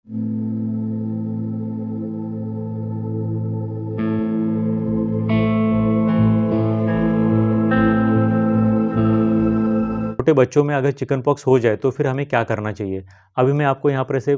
छोटे बच्चों में अगर चिकन पॉक्स हो जाए तो फिर हमें क्या करना चाहिए? अभी मैं आपको यहाँ पर ऐसे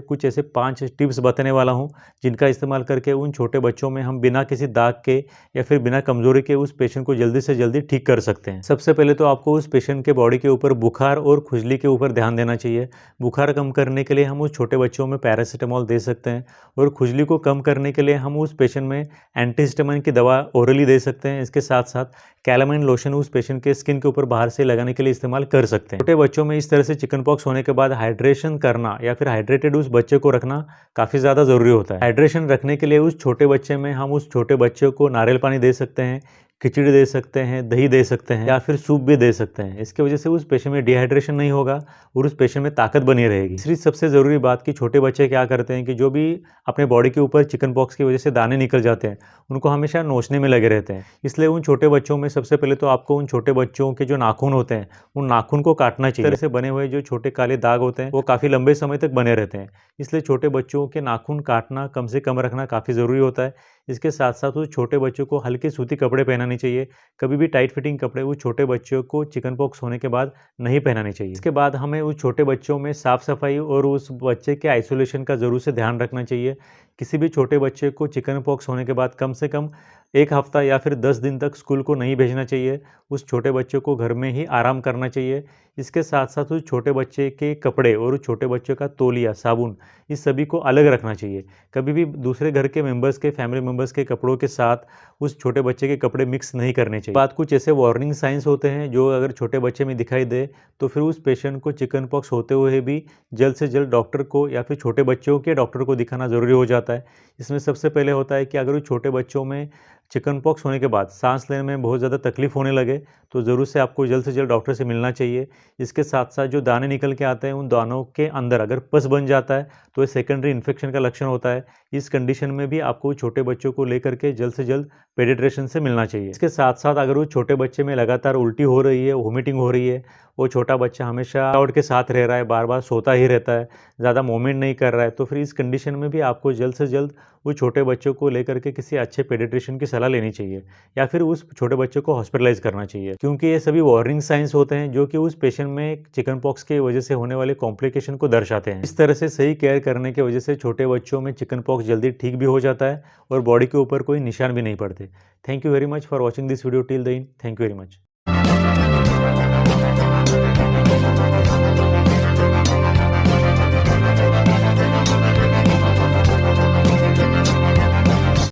5 टिप्स बताने वाला हूँ, जिनका इस्तेमाल करके उन छोटे बच्चों में हम बिना किसी दाग के या फिर बिना कमज़ोरी के उस पेशेंट को जल्दी से जल्दी ठीक कर सकते हैं। सबसे पहले तो आपको उस पेशेंट के बॉडी के ऊपर बुखार और खुजली के ऊपर ध्यान देना चाहिए। बुखार कम करने के लिए हम उस छोटे बच्चों में पैरासिटामॉल दे सकते हैं और खुजली को कम करने के लिए हम उस पेशेंट में एंटीहिस्टामिन की दवा ओरली दे सकते हैं। इसके साथ-साथ कैलामाइन लोशन उस पेशेंट के स्किन के ऊपर बाहर से लगाने के लिए इस्तेमाल कर सकते हैं। छोटे बच्चों में इस तरह से चिकन पॉक्स होने के बाद हाइड्रेशन करना या फिर हाइड्रेटेड उस बच्चे को रखना काफ़ी ज़्यादा ज़रूरी होता है। हाइड्रेशन रखने के लिए उस छोटे बच्चे में हम उस छोटे बच्चे को नारियल पानी दे सकते हैं, खिचड़ी दे सकते हैं, दही दे सकते हैं या फिर सूप भी दे सकते हैं। इसकी वजह से उस पेशेंट में डिहाइड्रेशन नहीं होगा और उस पेशेंट में ताकत बनी रहेगी। तीसरी सबसे ज़रूरी बात कि छोटे बच्चे क्या करते हैं कि जो भी अपने बॉडी के ऊपर चिकन पॉक्स की वजह से दाने निकल जाते हैं, उनको हमेशा नोचने में लगे रहते हैं। इसलिए उन छोटे बच्चों में सबसे पहले तो आपको उन छोटे बच्चों के जो नाखून होते हैं, उन नाखून को काटना चाहिए। इस तरह से बने हुए जो छोटे काले दाग होते हैं, वो काफ़ी लंबे समय तक बने रहते हैं। इसलिए छोटे बच्चों के नाखून काटना कम से कम रखना काफ़ी ज़रूरी होता है। इसके साथ-साथ उस छोटे बच्चों को हल्के सूती कपड़े पहनाने चाहिए। कभी भी टाइट फिटिंग कपड़े उस छोटे बच्चों को चिकन पॉक्स होने के बाद नहीं पहनाने चाहिए। इसके बाद हमें उस छोटे बच्चों में साफ-सफाई और उस बच्चे के आइसोलेशन का ज़रूर से ध्यान रखना चाहिए। किसी भी छोटे बच्चे को चिकन पॉक्स होने के बाद कम से कम 1 हफ्ता या फिर 10 दिन तक स्कूल को नहीं भेजना चाहिए। उस छोटे बच्चे को घर में ही आराम करना चाहिए। इसके साथ-साथ उस छोटे बच्चे के कपड़े और उस छोटे बच्चे का तौलिया, साबुन, इस सभी को अलग रखना चाहिए। कभी भी दूसरे घर के मेंबर्स के, फैमिली मेंबर्स के कपड़ों के साथ उस छोटे बच्चे के कपड़े मिक्स नहीं करने चाहिए। बात कुछ ऐसे वार्निंग साइंस होते हैं जो अगर छोटे बच्चे में दिखाई दे तो फिर उस पेशेंट को चिकन पॉक्स होते हुए भी जल्द से जल्द डॉक्टर को या फिर छोटे बच्चों के डॉक्टर को दिखाना ज़रूरी हो जाता है। इसमें सबसे पहले होता है कि अगर उस छोटे बच्चों में चिकन पॉक्स होने के बाद सांस लेने में बहुत ज़्यादा तकलीफ होने लगे तो ज़रूर से आपको जल्द से जल्द डॉक्टर से मिलना चाहिए। इसके साथ-साथ जो दाने निकल के आते हैं उन दानों के अंदर अगर पस बन जाता है तो ये सेकेंडरी इन्फेक्शन का लक्षण होता है। इस कंडीशन में भी आपको छोटे बच्चों को लेकर के जल्द से जल्द पेडियाट्रिशियन से मिलना चाहिए। इसके साथ-साथ अगर वो छोटे बच्चे में लगातार उल्टी हो रही है, वोमिटिंग हो रही है, वो छोटा बच्चा हमेशा थकावट के साथ रह रहा है, बार-बार सोता ही रहता है, ज़्यादा मूवमेंट नहीं कर रहा है, तो फिर इस कंडीशन में भी आपको जल्द से जल्द वो छोटे बच्चों को लेकर के किसी अच्छे पेडियाट्रिशियन की सलाह लेनी चाहिए या फिर उस छोटे बच्चे को हॉस्पिटलाइज़ करना चाहिए। क्योंकि ये सभी वार्निंग साइंस होते हैं जो कि उस पेशेंट में चिकन पॉक्स की वजह से होने वाले कॉम्प्लिकेशन को दर्शाते हैं। इस तरह से सही केयर करने की वजह से छोटे बच्चों में चिकन पॉक्स जल्दी ठीक भी हो जाता है और बॉडी के ऊपर कोई निशान भी नहीं पड़ते। Thank you very much for watching this video till the end. Thank you very much.